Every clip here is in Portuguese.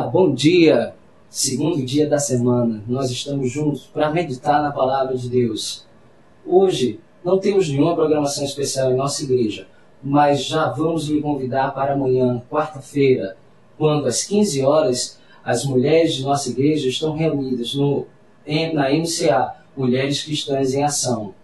bom dia! Segundo dia da semana, nós estamos juntos para meditar na Palavra de Deus. Hoje não temos nenhuma programação especial em nossa igreja, mas já vamos lhe convidar para amanhã, quarta-feira, quando às 15 horas as mulheres de nossa igreja estão reunidas na MCA, Mulheres Cristãs em Ação.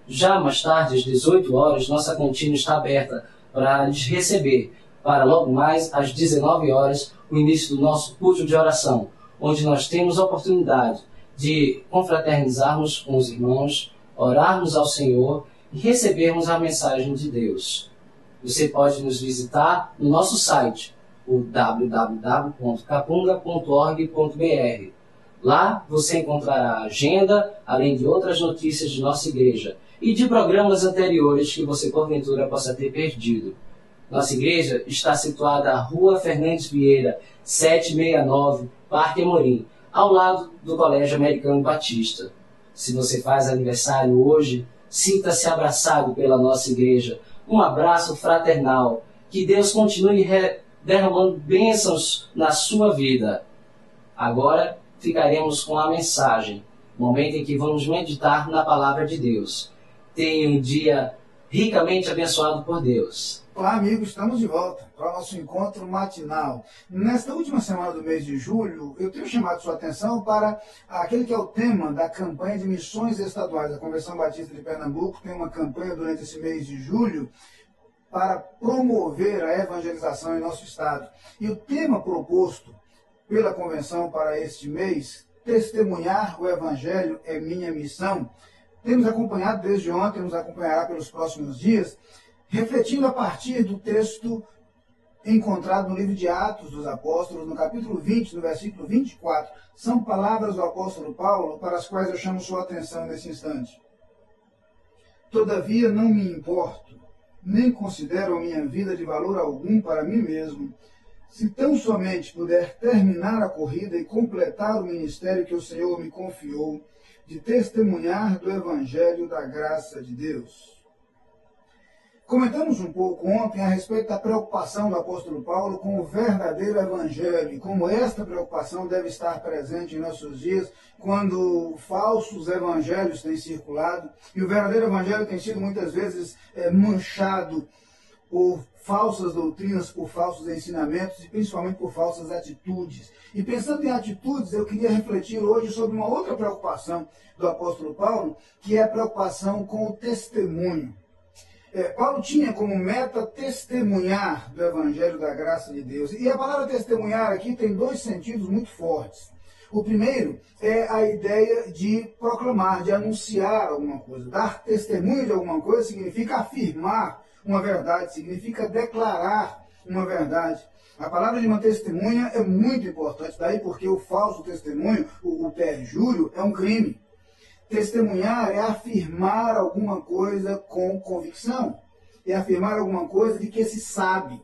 Já mais tarde, às 18 horas, nossa cantina está aberta para lhes receber, para logo mais às 19 horas, o início do nosso culto de oração, onde nós temos a oportunidade de confraternizarmos com os irmãos, orarmos ao Senhor e recebermos a mensagem de Deus. Você pode nos visitar no nosso site, o www.capunga.org.br. Lá você encontrará a agenda, além de outras notícias de nossa igreja e de programas anteriores que você porventura possa ter perdido. Nossa igreja está situada à Rua Fernandes Vieira, 769, Parque Amorim, ao lado do Colégio Americano Batista. Se você faz aniversário hoje, sinta-se abraçado pela nossa igreja. Um abraço fraternal. Que Deus continue derramando bênçãos na sua vida. Agora ficaremos com a mensagem, momento em que vamos meditar na Palavra de Deus. Tenha um dia ricamente abençoado por Deus. Olá, amigos, estamos de volta para o nosso encontro matinal. Nesta última semana do mês de julho, eu tenho chamado sua atenção para aquele que é o tema da campanha de missões estaduais. A Convenção Batista de Pernambuco tem uma campanha durante esse mês de julho para promover a evangelização em nosso estado. E o tema proposto pela convenção para este mês, testemunhar o Evangelho é minha missão, temos acompanhado desde ontem, nos acompanhará pelos próximos dias, refletindo a partir do texto encontrado no livro de Atos dos Apóstolos, no capítulo 20, no versículo 24. São palavras do apóstolo Paulo para as quais eu chamo sua atenção nesse instante. Todavia não me importo, nem considero a minha vida de valor algum para mim mesmo, se tão somente puder terminar a corrida e completar o ministério que o Senhor me confiou, de testemunhar do Evangelho da graça de Deus. Comentamos um pouco ontem a respeito da preocupação do apóstolo Paulo com o verdadeiro Evangelho, e como esta preocupação deve estar presente em nossos dias, quando falsos evangelhos têm circulado, e o verdadeiro Evangelho tem sido muitas vezes manchado por falsas doutrinas, por falsos ensinamentos e principalmente por falsas atitudes. E pensando em atitudes, eu queria refletir hoje sobre uma outra preocupação do apóstolo Paulo, que é a preocupação com o testemunho. Paulo tinha como meta testemunhar do Evangelho da graça de Deus. E a palavra testemunhar aqui tem dois sentidos muito fortes. O primeiro é a ideia de proclamar, de anunciar alguma coisa. Dar testemunho de alguma coisa significa afirmar uma verdade, significa declarar uma verdade. A palavra de uma testemunha é muito importante, daí porque o falso testemunho, o perjúrio, é um crime. Testemunhar é afirmar alguma coisa com convicção, é afirmar alguma coisa de que se sabe.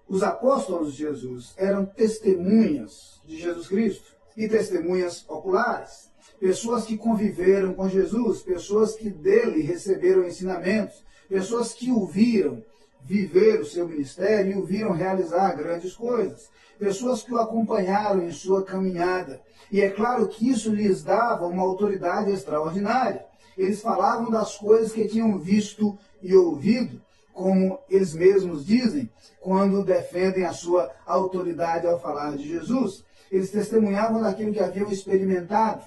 Os apóstolos de Jesus eram testemunhas de Jesus Cristo e testemunhas oculares, pessoas que conviveram com Jesus, pessoas que dele receberam ensinamentos, pessoas que o viram viver o seu ministério e o viram realizar grandes coisas, pessoas que o acompanharam em sua caminhada. E é claro que isso lhes dava uma autoridade extraordinária. Eles falavam das coisas que tinham visto e ouvido, como eles mesmos dizem, quando defendem a sua autoridade ao falar de Jesus. Eles testemunhavam daquilo que haviam experimentado.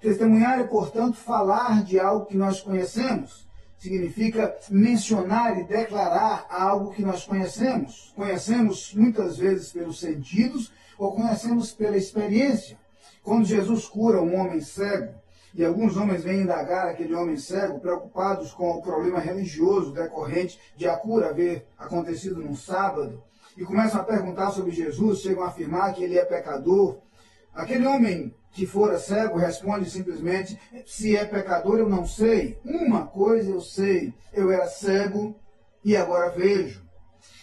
Testemunhar é, portanto, falar de algo que nós conhecemos. Significa mencionar e declarar algo que nós conhecemos. Conhecemos muitas vezes pelos sentidos ou conhecemos pela experiência. Quando Jesus cura um homem cego, e alguns homens vêm indagar aquele homem cego, preocupados com o problema religioso decorrente de a cura haver acontecido num sábado, e começam a perguntar sobre Jesus, chegam a afirmar que ele é pecador. Aquele homem que fora cego responde simplesmente: se é pecador eu não sei, uma coisa eu sei, eu era cego e agora vejo.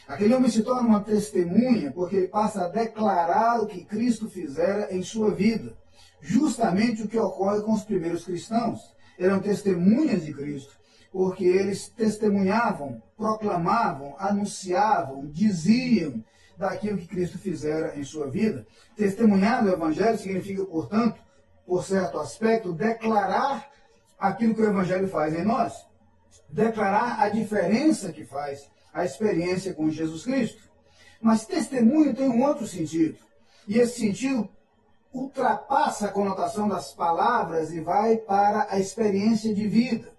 Aquele homem se torna uma testemunha porque ele passa a declarar o que Cristo fizera em sua vida. Justamente o que ocorre com os primeiros cristãos. Eram testemunhas de Cristo, porque eles testemunhavam, proclamavam, anunciavam, diziam daquilo que Cristo fizera em sua vida. Testemunhar do Evangelho significa, portanto, por certo aspecto, declarar aquilo que o Evangelho faz em nós. Declarar a diferença que faz a experiência com Jesus Cristo. Mas testemunho tem um outro sentido. E esse sentido ultrapassa a conotação das palavras e vai para a experiência de vida.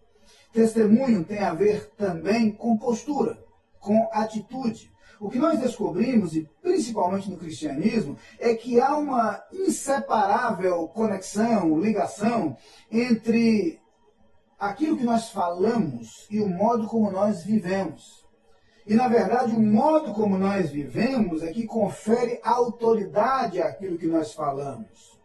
Testemunho tem a ver também com postura, com atitude. O que nós descobrimos, e principalmente no cristianismo, é que há uma inseparável conexão, ligação entre aquilo que nós falamos e o modo como nós vivemos. E, na verdade, o modo como nós vivemos é que confere autoridade àquilo que nós falamos.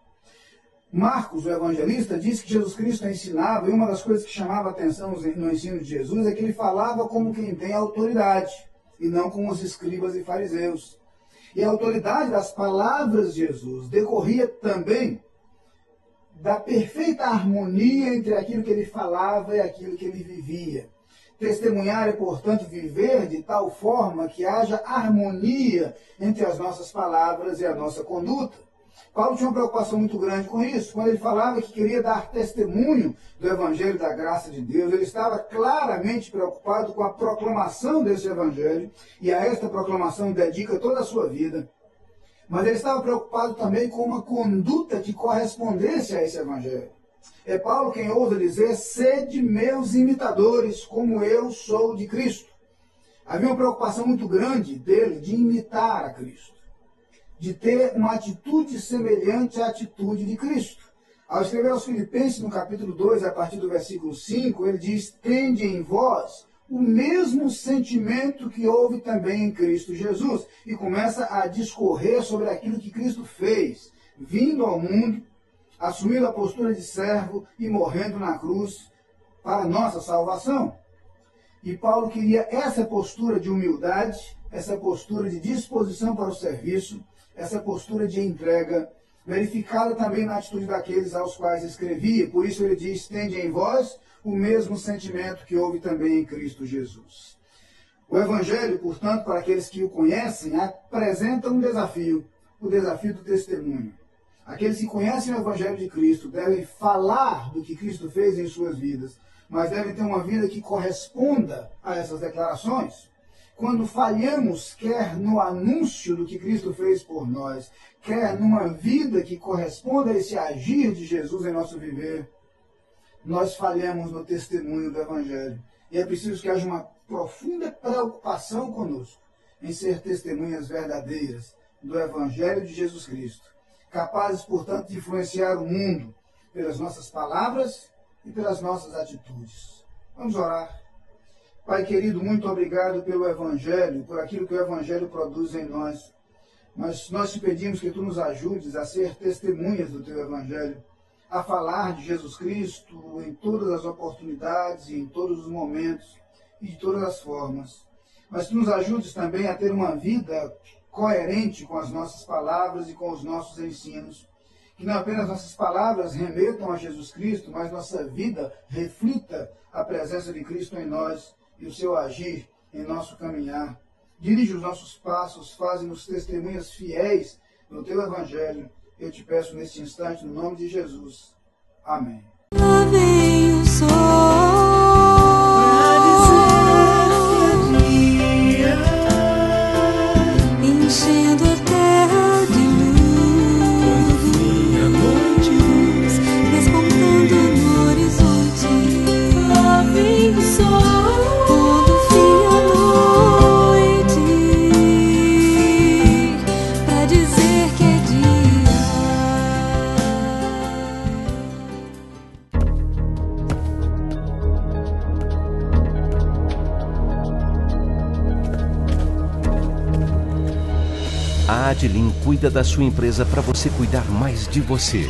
Marcos, o evangelista, diz que Jesus Cristo ensinava, e uma das coisas que chamava a atenção no ensino de Jesus é que ele falava como quem tem autoridade, e não como os escribas e fariseus. E a autoridade das palavras de Jesus decorria também da perfeita harmonia entre aquilo que ele falava e aquilo que ele vivia. Testemunhar é, portanto, viver de tal forma que haja harmonia entre as nossas palavras e a nossa conduta. Paulo tinha uma preocupação muito grande com isso. Quando ele falava que queria dar testemunho do Evangelho da graça de Deus, ele estava claramente preocupado com a proclamação desse Evangelho, e a esta proclamação dedica toda a sua vida. Mas ele estava preocupado também com uma conduta que correspondesse a esse Evangelho. É Paulo quem ousa dizer: sede meus imitadores, como eu sou de Cristo. Havia uma preocupação muito grande dele de imitar a Cristo, de ter uma atitude semelhante à atitude de Cristo. Ao escrever aos Filipenses, no capítulo 2, a partir do versículo 5, ele diz: tende em vós o mesmo sentimento que houve também em Cristo Jesus. E começa a discorrer sobre aquilo que Cristo fez, vindo ao mundo, assumindo a postura de servo e morrendo na cruz para a nossa salvação. E Paulo queria essa postura de humildade, essa postura de disposição para o serviço, essa postura de entrega, verificada também na atitude daqueles aos quais escrevia. Por isso ele diz: tende em vós o mesmo sentimento que houve também em Cristo Jesus. O Evangelho, portanto, para aqueles que o conhecem, apresenta um desafio, o desafio do testemunho. Aqueles que conhecem o Evangelho de Cristo devem falar do que Cristo fez em suas vidas, mas devem ter uma vida que corresponda a essas declarações. Quando falhamos, quer no anúncio do que Cristo fez por nós, quer numa vida que corresponda a esse agir de Jesus em nosso viver, nós falhamos no testemunho do Evangelho. E é preciso que haja uma profunda preocupação conosco em ser testemunhas verdadeiras do Evangelho de Jesus Cristo, capazes, portanto, de influenciar o mundo pelas nossas palavras e pelas nossas atitudes. Vamos orar. Pai querido, muito obrigado pelo Evangelho, por aquilo que o Evangelho produz em nós. Mas nós te pedimos que tu nos ajudes a ser testemunhas do teu Evangelho, a falar de Jesus Cristo em todas as oportunidades e em todos os momentos e de todas as formas. Mas tu nos ajudes também a ter uma vida coerente com as nossas palavras e com os nossos ensinos. Que não apenas nossas palavras remetam a Jesus Cristo, mas nossa vida reflita a presença de Cristo em nós e o seu agir em nosso caminhar. Dirige os nossos passos, faze-nos testemunhas fiéis no teu Evangelho. Eu te peço neste instante, no nome de Jesus. Amém. Lá vem o sol pra dizer enchendo a terra de luz, Vinha a noite, despontando no horizonte. Lá vem o sol quando vinha a noite pra dizer que é dia. A Adlin cuida da sua empresa para você cuidar mais de você.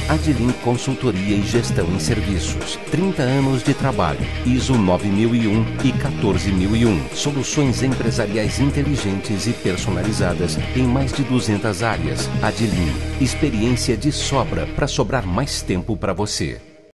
Adlin Consultoria e Gestão em Serviços. 30 anos de trabalho. ISO 9001 e 14001. Soluções empresariais inteligentes e personalizadas em mais de 200 áreas. Adlin. Experiência de sobra para sobrar mais tempo para você.